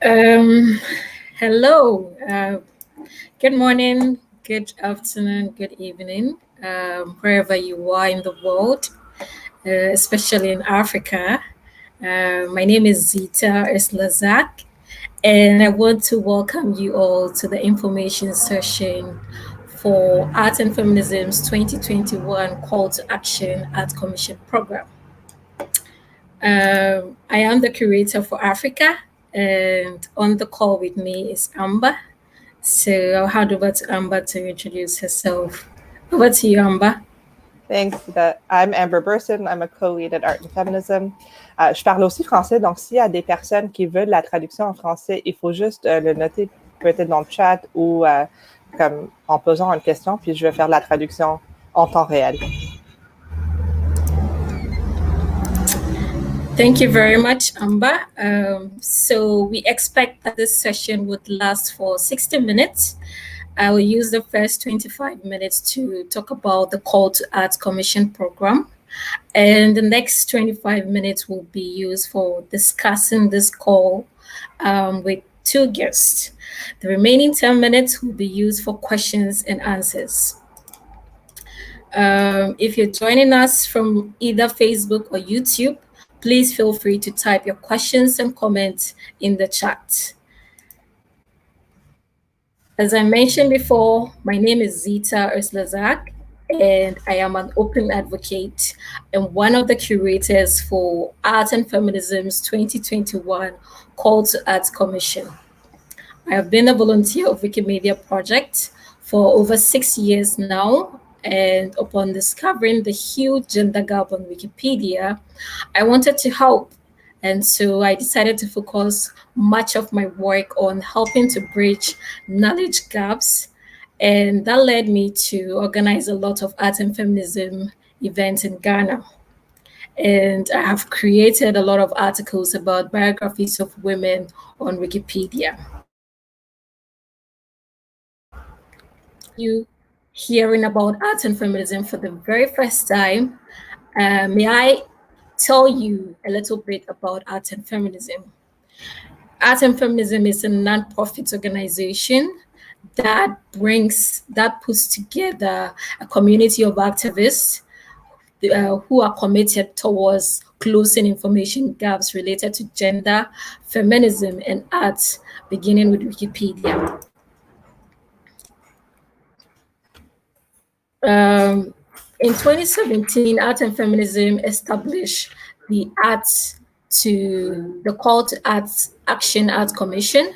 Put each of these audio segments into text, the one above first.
Um, Hello. Good morning, good afternoon, good evening, wherever you are in the world, especially in Africa. My name is Zita Ursula Zage, and I want to welcome you all to the information session for Art and Feminism's 2021 Call to Action Art Commission program. I am the curator for Africa, and on the call with me is Amber. So I'll hand over to Amber to introduce herself. Over to you, Amber. Thanks. I'm Amber Burson. I'm a co-lead at Art and Feminism. Je parle aussi français, donc s'il y a des personnes qui veulent la traduction en français, il faut juste le noter peut-être dans le chat ou comme en posant une question, puis je vais faire la traduction en temps réel. Thank you very much, Amber. So we expect that this session would last for 60 minutes. I will use the first 25 minutes to talk about the Call to Arts Commission program. And the next 25 minutes will be used for discussing this call with two guests. The remaining 10 minutes will be used for questions and answers. If you're joining us from either Facebook or YouTube, please feel free to type your questions and comments in the chat. As I mentioned before, my name is Zita Ursula Zage, and I am an open advocate and one of the curators for Art and Feminism's 2021 Call to Arts Commission. I have been a volunteer of Wikimedia Project for over 6 years now, and upon discovering the huge gender gap on Wikipedia, I wanted to help. And so I decided to focus much of my work on helping to bridge knowledge gaps. And that led me to organize a lot of art and feminism events in Ghana. And I have created a lot of articles about biographies of women on Wikipedia. You hearing about art and feminism for the very first time, may I tell you a little bit about art and feminism? Art and Feminism is a non-profit organization that puts together a community of activists who are committed towards closing information gaps related to gender, feminism, and art, beginning with Wikipedia. In 2017, Art and Feminism established the Call to Arts Action Art Commission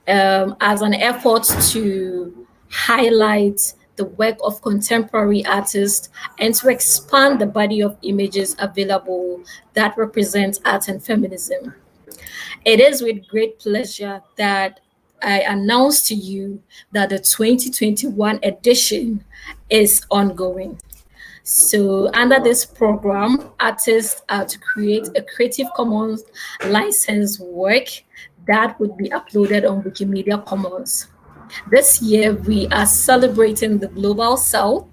as an effort to highlight the work of contemporary artists and to expand the body of images available that represent art and feminism. It is with great pleasure that I announce to you that the 2021 edition is ongoing. So under this program, artists are to create a Creative Commons licensed work that would be uploaded on Wikimedia Commons. This year, we are celebrating the Global South,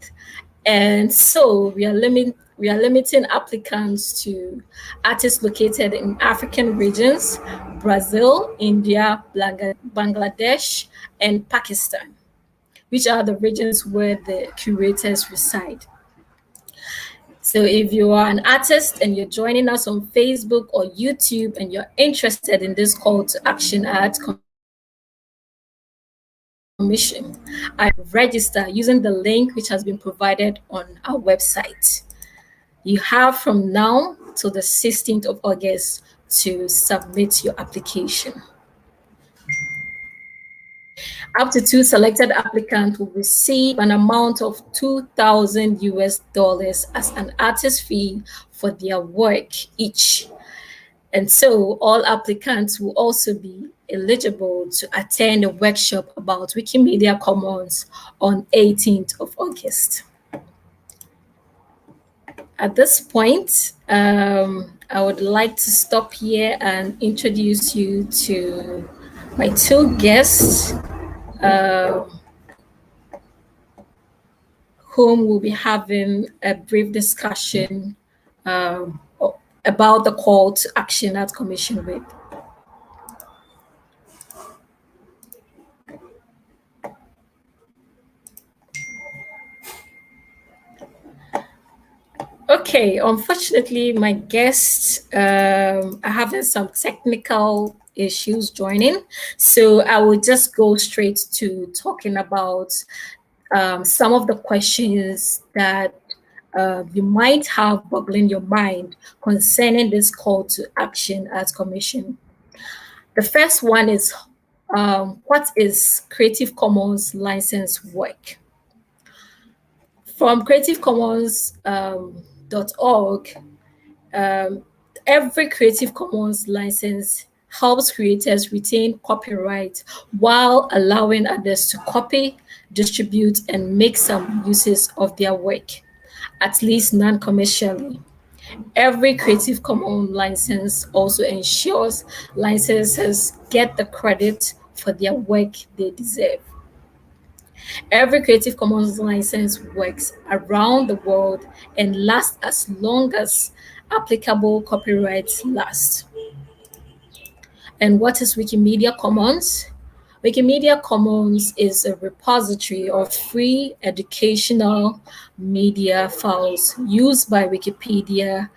and so we are limiting applicants to artists located in African regions, Brazil, India, Bangladesh, and Pakistan, which are the regions where the curators reside. So if you are an artist and you're joining us on Facebook or YouTube and you're interested in this Call to Action Art Commission, I register using the link which has been provided on our website. You have from now till the 16th of August to submit your application. Up to 2 selected applicants will receive an amount of $2,000 as an artist fee for their work each. And so all applicants will also be eligible to attend a workshop about Wikimedia Commons on 18th of August. At this point, I would like to stop here and introduce you to my two guests, whom will be having a brief discussion about the Call to Action Art Commission with. Okay, unfortunately, my guest are having some technical issues joining, so I will just go straight to talking about some of the questions that you might have boggling your mind concerning this call to action as commission. The first one is what is Creative Commons license work? From creativecommons.org, um, every Creative Commons license helps creators retain copyright while allowing others to copy, distribute, and make some uses of their work, at least non commercially. Every Creative Commons license also ensures licensors get the credit for their work they deserve. Every Creative Commons license works around the world and lasts as long as applicable copyrights last. And what is Wikimedia Commons? Wikimedia Commons is a repository of free educational media files used by Wikipedia,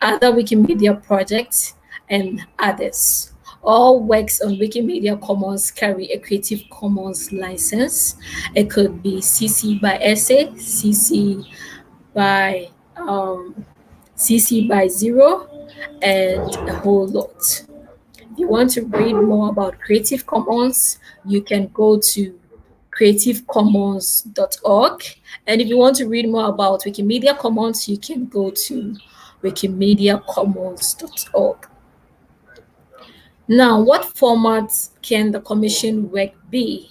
other Wikimedia projects, and others. All works on Wikimedia Commons carry a Creative Commons license. It could be CC by SA, by um, CC by zero, and a whole lot. If you want to read more about Creative Commons, you can go to creativecommons.org. And if you want to read more about Wikimedia Commons, you can go to wikimediacommons.org. Now, what format can the commission work be?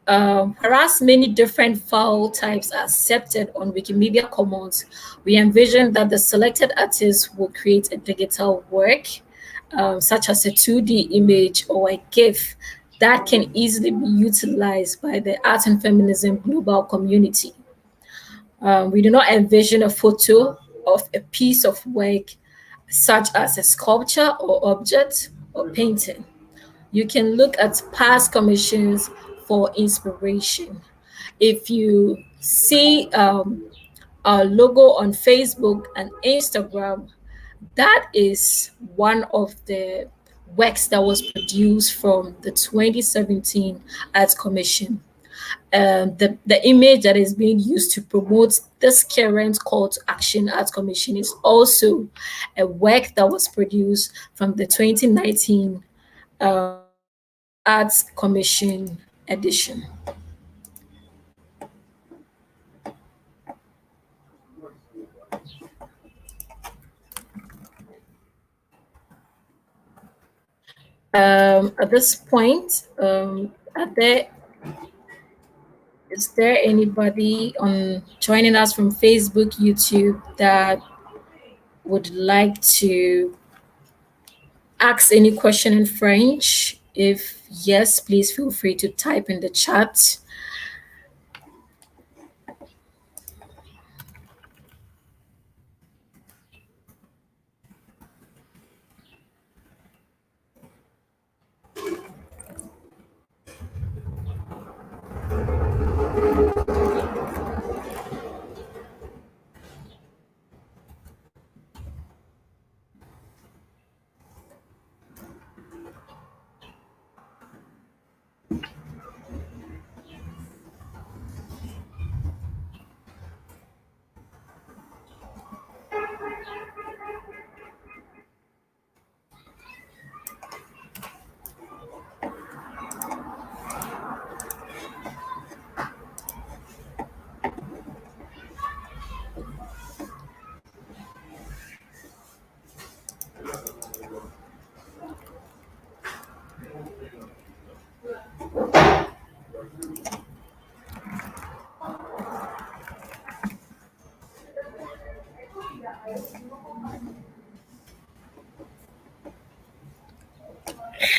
Whereas many different file types are accepted on Wikimedia Commons, we envision that the selected artist will create a digital work, such as a 2D image or a GIF, that can easily be utilized by the art and feminism global community. We do not envision a photo of a piece of work, such as a sculpture or object or painting. You can look at past commissions for inspiration. If you see our logo on Facebook and Instagram, that is one of the works that was produced from the 2017 Arts Commission. The image that is being used to promote this current call to action Arts Commission is also a work that was produced from the 2019 Arts Commission edition. At this point, is there anybody on joining us from Facebook, YouTube that would like to ask any question in French? If yes, please feel free to type in the chat.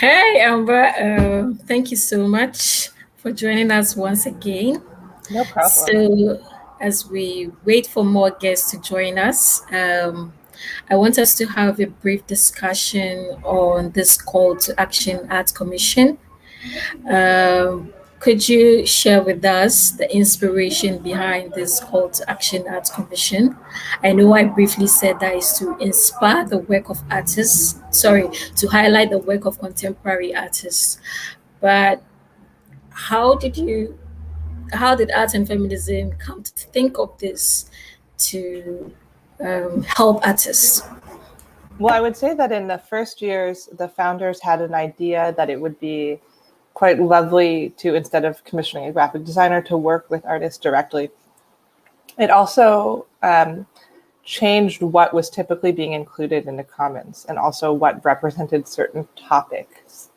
Hi, Amber. Thank you so much for joining us once again. No problem. So, as we wait for more guests to join us, I want us to have a brief discussion on this call to action Arts Commission. Um, Could you share with us the inspiration behind this call to action arts commission? I know I briefly said that is to inspire the work of artists, sorry, to highlight the work of contemporary artists. But how did you how did art and feminism come to think of this to help artists? Well, I would say that in the first years, the founders had an idea that it would be quite lovely to, instead of commissioning a graphic designer, to work with artists directly. It also changed what was typically being included in the commons and also what represented certain topics.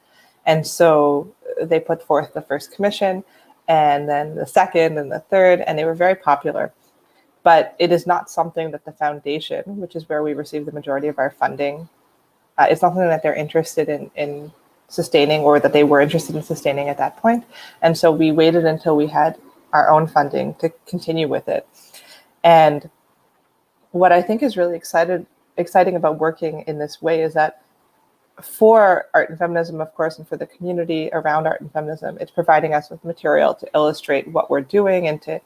And so they put forth the first commission and then the second and the third, and they were very popular. But it is not something that the foundation, which is where we receive the majority of our funding, it's not something that they're interested in sustaining, or that they were interested in sustaining at that point. And so we waited until we had our own funding to continue with it. And what I think is really exciting about working in this way is that for art and feminism, of course, and for the community around art and feminism, it's providing us with material to illustrate what we're doing and to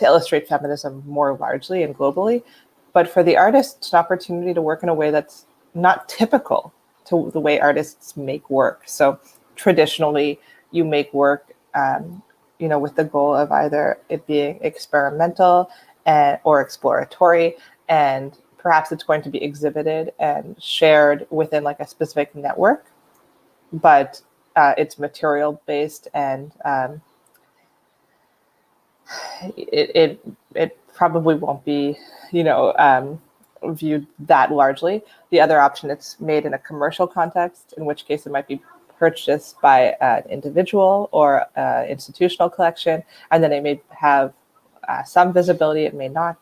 illustrate feminism more largely and globally. But for the artists, it's an opportunity to work in a way that's not typical to the way artists make work. So traditionally, you make work, with the goal of either it being experimental or exploratory, and perhaps it's going to be exhibited and shared within like a specific network, but it's material based, and it probably won't be, viewed that largely. The other option, it's made in a commercial context, in which case it might be purchased by an individual or institutional collection, and then it may have some visibility, it may not.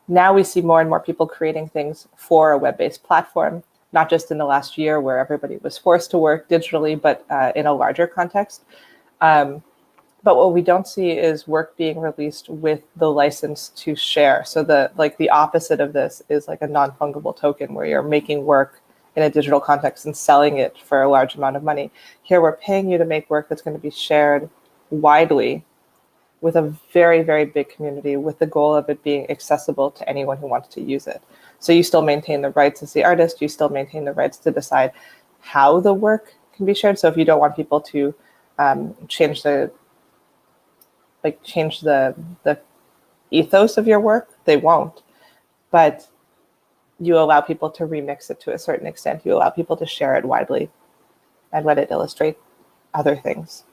Now we see more and more people creating things for a web-based platform, not just in the last year where everybody was forced to work digitally, but in a larger context. But what we don't see is work being released with the license to share. So the opposite of this is like a non-fungible token, where you're making work in a digital context and selling it for a large amount of money. Here, we're paying you to make work that's going to be shared widely with a very, very big community, with the goal of it being accessible to anyone who wants to use it. So you still maintain the rights as the artist, you still maintain the rights to decide how the work can be shared. So if you don't want people to change the ethos of your work, they won't. But you allow people to remix it to a certain extent. You allow people to share it widely and let it illustrate other things.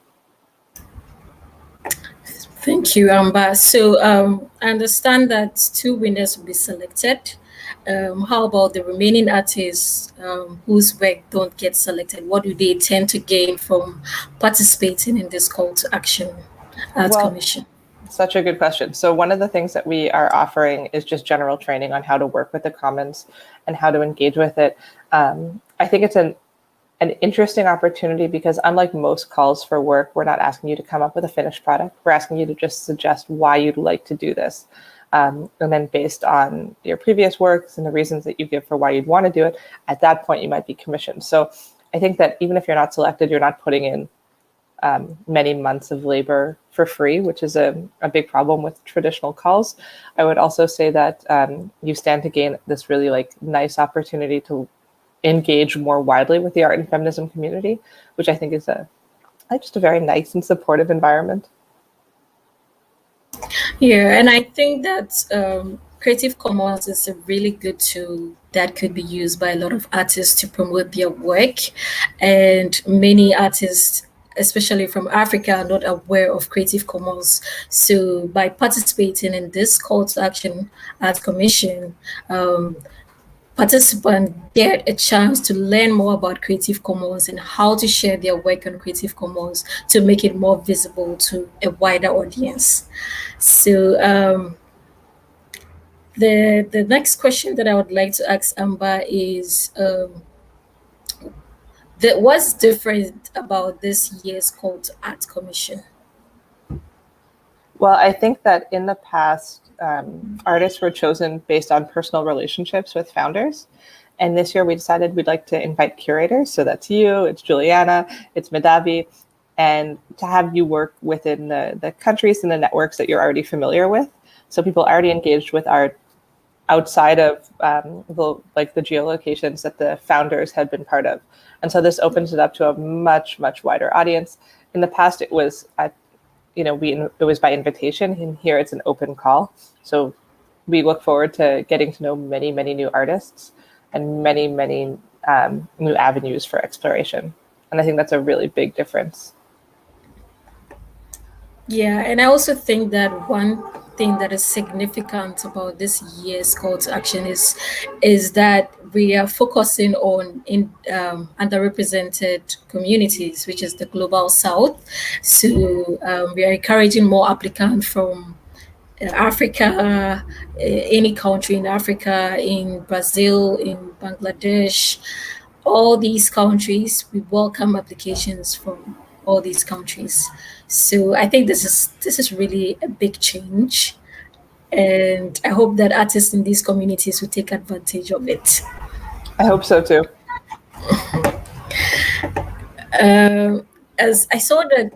Thank you, Amber. So I understand that 2 winners will be selected. How about the remaining artists whose work don't get selected? What do they tend to gain from participating in this call to action arts commission? Such a good question. So one of the things that we are offering is just general training on how to work with the commons and how to engage with it. I think it's an interesting opportunity because, unlike most calls for work, we're not asking you to come up with a finished product. We're asking you to just suggest why you'd like to do this. And then based on your previous works and the reasons that you give for why you'd want to do it, at that point you might be commissioned. So I think that even if you're not selected, you're not putting in many months of labor for free, which is a big problem with traditional calls. I would also say that you stand to gain this really nice opportunity to engage more widely with the art and feminism community, which I think is just a very nice and supportive environment. Yeah, and I think that Creative Commons is a really good tool that could be used by a lot of artists to promote their work. And many artists, especially from Africa, are not aware of Creative Commons. So by participating in this call to action art commission, participants get a chance to learn more about Creative Commons and how to share their work on Creative Commons to make it more visible to a wider audience. So the next question that I would like to ask Amber is what's different about this year's call to art commission? Well, I think that in the past, artists were chosen based on personal relationships with founders. And this year we decided we'd like to invite curators. So that's you, it's Juliana, it's Madavi. and to have you work within the countries and the networks that you're already familiar with. So people already engaged with art outside of the geolocations that the founders had been part of. And so this opens it up to a much, much wider audience. In the past, it was it was by invitation, and here it's an open call. So we look forward to getting to know many, many new artists and many, many new avenues for exploration. And I think that's a really big difference. Yeah, and I also think that one thing that is significant about this year's call to action is that we are focusing on underrepresented communities, which is the global south. So we are encouraging more applicants from Africa, any country in Africa, in Brazil, in Bangladesh, all these countries. We welcome applications from all these countries. So I think this is really a big change, and I hope that artists in these communities will take advantage of it. I hope so too. As I saw that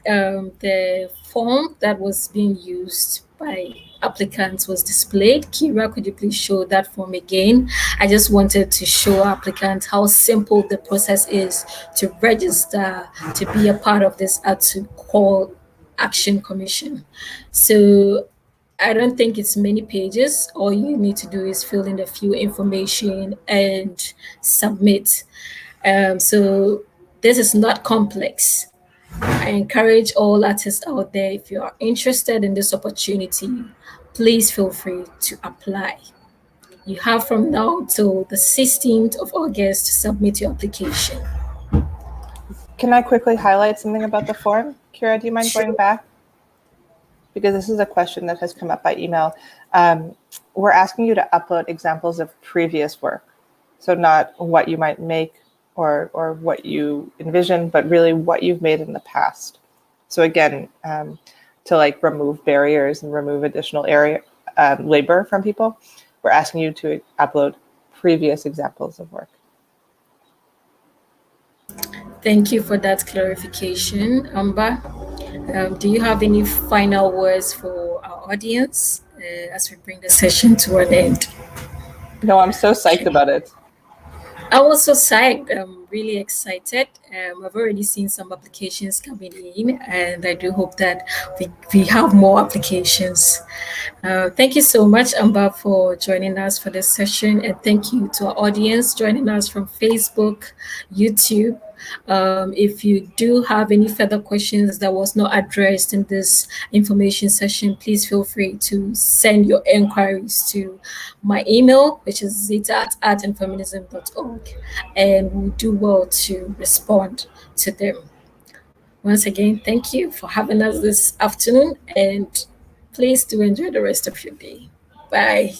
the form that was being used by applicants was displayed. Kira, could you please show that form again? I just wanted to show applicants how simple the process is to register to be a part of this Art to Call Action Commission. So I don't think it's many pages. All you need to do is fill in a few information and submit. So this is not complex. I encourage all artists out there, if you are interested in this opportunity, please feel free to apply. You have from now till the 16th of August to submit your application. Can I quickly highlight something about the form? Kira, do you mind going back? Because this is a question that has come up by email. We're asking you to upload examples of previous work. So not what you might make or what you envision, but really what you've made in the past. So again, to remove barriers and remove additional labor from people, we're asking you to upload previous examples of work. Thank you for that clarification, Amba. Do you have any final words for our audience as we bring the session to an end? No, I'm so psyched about it. I was so psyched. I'm really excited. I've already seen some applications coming in, and I do hope that we have more applications. Thank you so much, Amba, for joining us for this session, and thank you to our audience joining us from Facebook, YouTube. If you do have any further questions that was not addressed in this information session, please feel free to send your inquiries to my email, which is zita@artandfeminism.org, and we'll do well to respond to them. Once again, thank you for having us this afternoon, and please do enjoy the rest of your day. Bye.